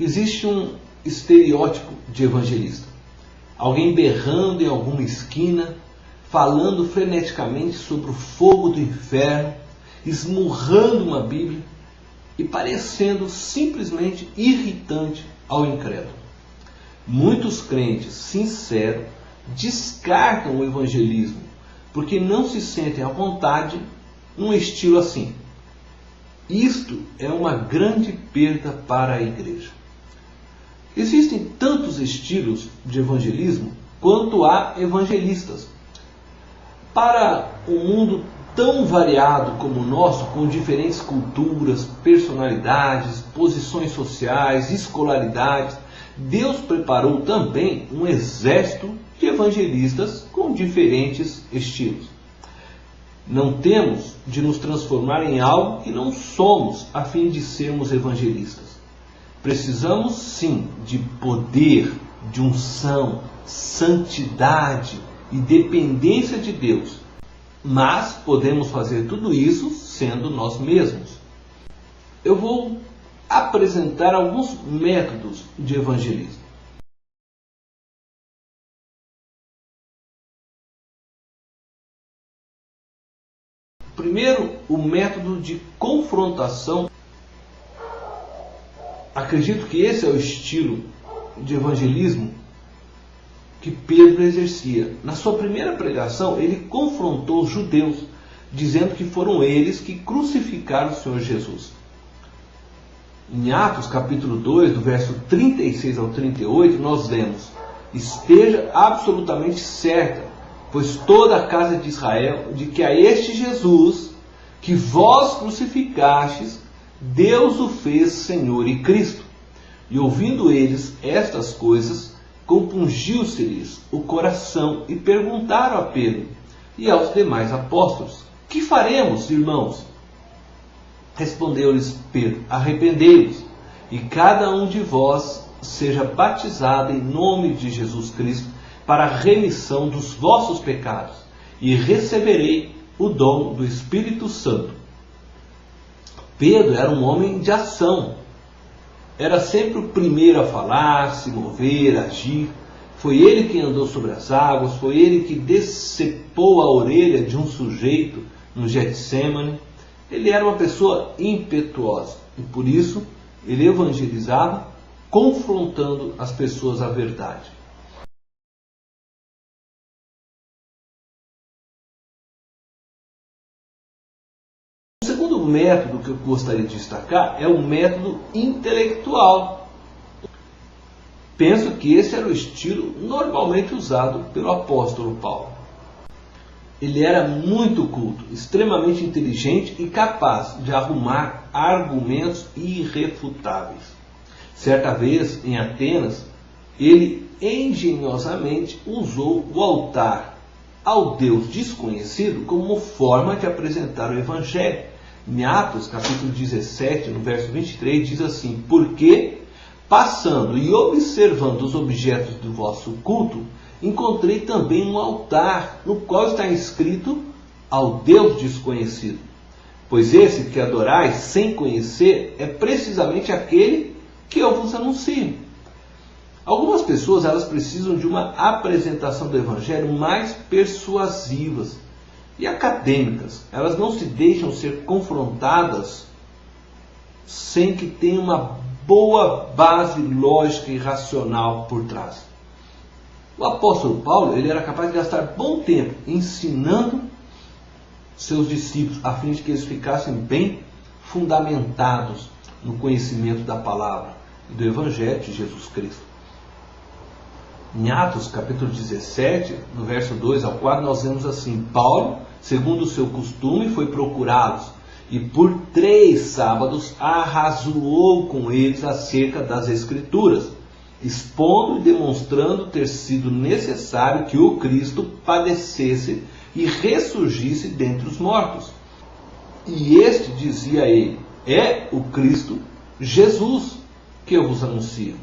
Existe um estereótipo de evangelista. Alguém berrando em alguma esquina, falando freneticamente sobre o fogo do inferno, esmurrando uma Bíblia e parecendo simplesmente irritante ao incrédulo. Muitos crentes sinceros descartam o evangelismo porque não se sentem à vontade num estilo assim. Isto é uma grande perda para a igreja. Existem tantos estilos de evangelismo quanto há evangelistas. Para um mundo tão variado como o nosso, com diferentes culturas, personalidades, posições sociais, escolaridades, Deus preparou também um exército de evangelistas com diferentes estilos. Não temos de nos transformar em algo que não somos a fim de sermos evangelistas. Precisamos sim de poder, de unção, santidade e dependência de Deus. Mas podemos fazer tudo isso sendo nós mesmos. Eu vou apresentar alguns métodos de evangelismo. Primeiro, o método de confrontação. Acredito que esse é o estilo de evangelismo que Pedro exercia. Na sua primeira pregação, ele confrontou os judeus, dizendo que foram eles que crucificaram o Senhor Jesus. Em Atos capítulo 2, do verso 36 ao 38, nós lemos: esteja absolutamente certa, pois toda a casa de Israel, de que a este Jesus, que vós crucificastes, Deus o fez Senhor e Cristo. E ouvindo eles estas coisas, compungiu-se-lhes o coração e perguntaram a Pedro e aos demais apóstolos: que faremos, irmãos? Respondeu-lhes Pedro: arrependei-vos, e cada um de vós seja batizado em nome de Jesus Cristo para a remissão dos vossos pecados, e receberei o dom do Espírito Santo. Pedro era um homem de ação. Era sempre o primeiro a falar, se mover, agir. Foi ele quem andou sobre as águas, foi ele que decepou a orelha de um sujeito no Getsêmani. Ele era uma pessoa impetuosa e por isso ele evangelizava confrontando as pessoas à verdade. O segundo método que eu gostaria de destacar é o método intelectual. Penso que esse era o estilo normalmente usado pelo apóstolo Paulo. Ele era muito culto, extremamente inteligente e capaz de arrumar argumentos irrefutáveis. Certa vez, em Atenas, ele engenhosamente usou o altar ao Deus desconhecido como forma de apresentar o Evangelho. Em Atos, capítulo 17, no verso 23, diz assim: porque, passando e observando os objetos do vosso culto, encontrei também um altar, no qual está escrito: ao Deus desconhecido. Pois esse que adorais sem conhecer é precisamente aquele que eu vos anuncio. Algumas pessoas elas precisam de uma apresentação do Evangelho mais persuasivas e acadêmicas. Elas não se deixam ser confrontadas sem que tenha uma boa base lógica e racional por trás. O apóstolo Paulo ele era capaz de gastar bom tempo ensinando seus discípulos a fim de que eles ficassem bem fundamentados no conhecimento da palavra e do Evangelho de Jesus Cristo. Em Atos capítulo 17, no verso 2 ao 4, nós vemos assim: Paulo, segundo o seu costume, foi procurá-los e por 3 sábados arrazoou com eles acerca das Escrituras, expondo e demonstrando ter sido necessário que o Cristo padecesse e ressurgisse dentre os mortos. E este, dizia ele, é o Cristo Jesus que eu vos anuncio.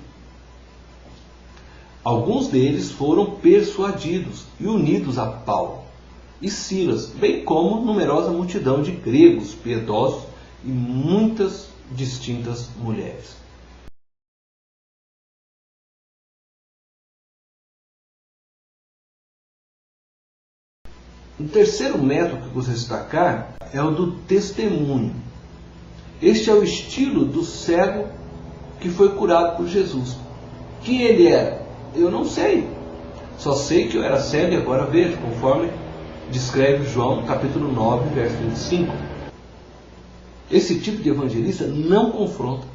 Alguns deles foram persuadidos e unidos a Paulo e Silas, bem como numerosa multidão de gregos piedosos e muitas distintas mulheres. Um terceiro método que eu gostaria de destacar é o do testemunho. Este é o estilo do cego que foi curado por Jesus. Quem ele era? Eu não sei. Só sei que eu era cego e agora vejo, conforme descreve João capítulo 9, verso 25. Esse tipo de evangelista não confronta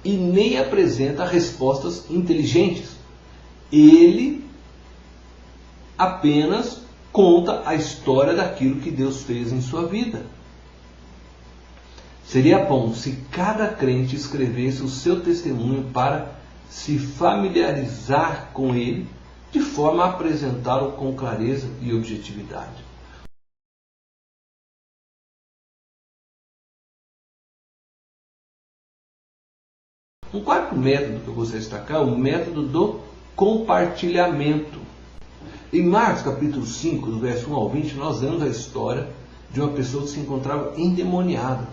e nem apresenta respostas inteligentes. Ele apenas conta a história daquilo que Deus fez em sua vida. Seria bom se cada crente escrevesse o seu testemunho para se familiarizar com ele, de forma a apresentá-lo com clareza e objetividade. Um quarto método que eu gostaria de destacar é o método do compartilhamento. Em Marcos capítulo 5, do verso 1 ao 20, nós vemos a história de uma pessoa que se encontrava endemoniada.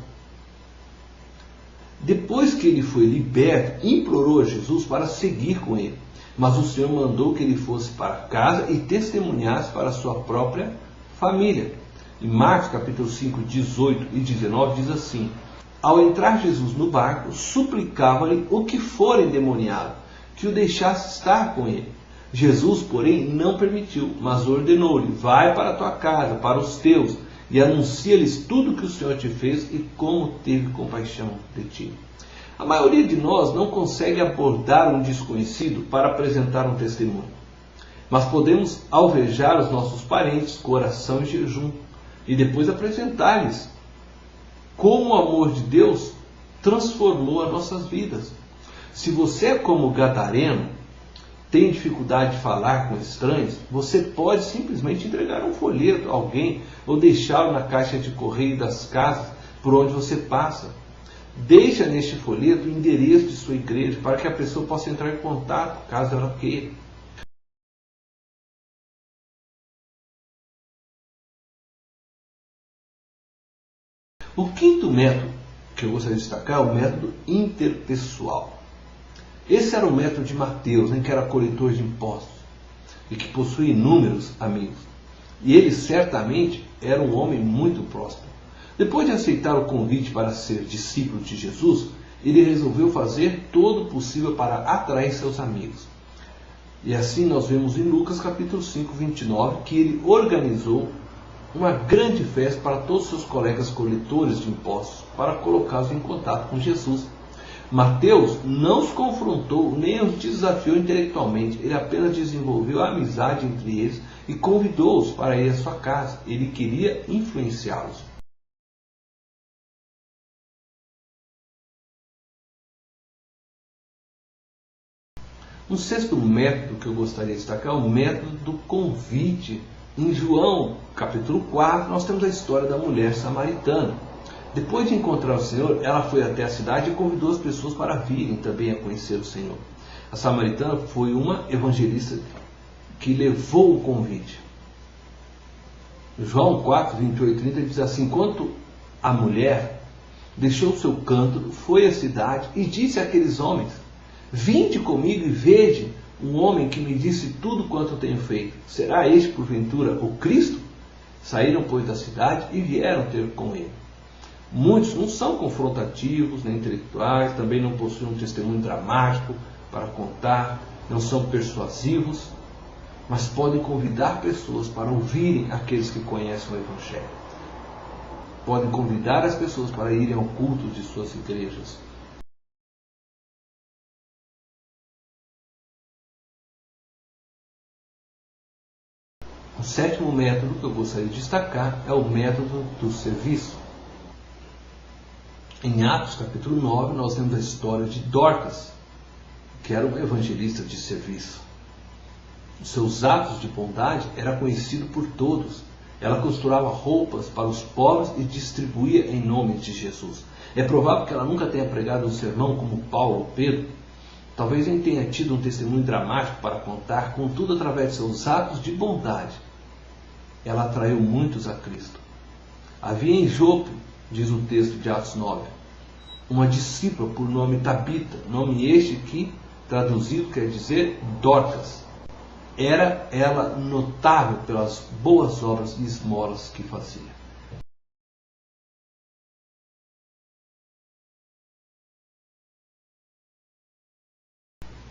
Depois que ele foi liberto, implorou a Jesus para seguir com ele. Mas o Senhor mandou que ele fosse para casa e testemunhasse para a sua própria família. Em Marcos capítulo 5, 18 e 19 diz assim: Ao entrar Jesus no barco, suplicava-lhe o que for endemoniado, que o deixasse estar com ele. Jesus, porém, não permitiu, mas ordenou-lhe: Vai para a tua casa, para os teus, e anuncia-lhes tudo o que o Senhor te fez e como teve compaixão de ti. A maioria de nós não consegue abordar um desconhecido para apresentar um testemunho. Mas podemos alvejar os nossos parentes com oração e jejum, e depois apresentar-lhes como o amor de Deus transformou as nossas vidas. Se você é como Gadareno, tem dificuldade de falar com estranhos, você pode simplesmente entregar um folheto a alguém ou deixá-lo na caixa de correio das casas por onde você passa. Deixa neste folheto o endereço de sua igreja para que a pessoa possa entrar em contato, caso ela queira. O quinto método que eu gostaria de destacar é o método interpessoal. Esse era o método de Mateus, que era coletor de impostos e que possuía inúmeros amigos. E ele certamente era um homem muito próspero. Depois de aceitar o convite para ser discípulo de Jesus, ele resolveu fazer todo o possível para atrair seus amigos. E assim nós vemos em Lucas capítulo 5, 29, que ele organizou uma grande festa para todos os seus colegas coletores de impostos, para colocá-los em contato com Jesus. Mateus não os confrontou nem os desafiou intelectualmente, ele apenas desenvolveu a amizade entre eles e convidou-os para ir à sua casa. Ele queria influenciá-los. Um sexto método que eu gostaria de destacar é o método do convite. Em João capítulo 4, nós temos a história da mulher samaritana. Depois de encontrar o Senhor, ela foi até a cidade e convidou as pessoas para virem também a conhecer o Senhor. A samaritana foi uma evangelista que levou o convite. João 4, 28 e 30 diz assim: Enquanto a mulher deixou o seu cântaro, foi à cidade e disse àqueles homens: Vinde comigo e vede um homem que me disse tudo quanto tenho feito. Será este, porventura, o Cristo? Saíram, pois, da cidade e vieram ter com ele. Muitos não são confrontativos, nem intelectuais, também não possuem um testemunho dramático para contar, não são persuasivos, mas podem convidar pessoas para ouvirem aqueles que conhecem o Evangelho. Podem convidar as pessoas para irem ao culto de suas igrejas. O sétimo método que eu gostaria de destacar é o método do serviço. Em Atos capítulo 9, nós temos a história de Dorcas, que era uma evangelista de serviço. Os seus atos de bondade eram conhecidos por todos. Ela costurava roupas para os pobres e distribuía em nome de Jesus. É provável que ela nunca tenha pregado um sermão como Paulo ou Pedro. Talvez nem tenha tido um testemunho dramático para contar, contudo, através de seus atos de bondade, ela atraiu muitos a Cristo. Havia em Jope, diz o texto de Atos 9, uma discípula por nome Tabita, nome este que, traduzido, quer dizer Dorcas. Era ela notável pelas boas obras e esmolas que fazia.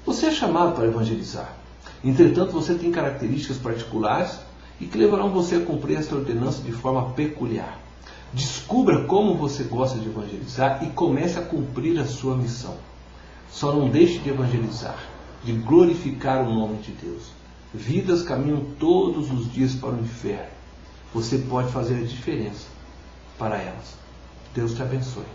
Você é chamado para evangelizar. Entretanto, você tem características particulares e que levarão você a cumprir esta ordenança de forma peculiar. Descubra como você gosta de evangelizar e comece a cumprir a sua missão. Só não deixe de evangelizar, de glorificar o nome de Deus. Vidas caminham todos os dias para o inferno. Você pode fazer a diferença para elas. Deus te abençoe.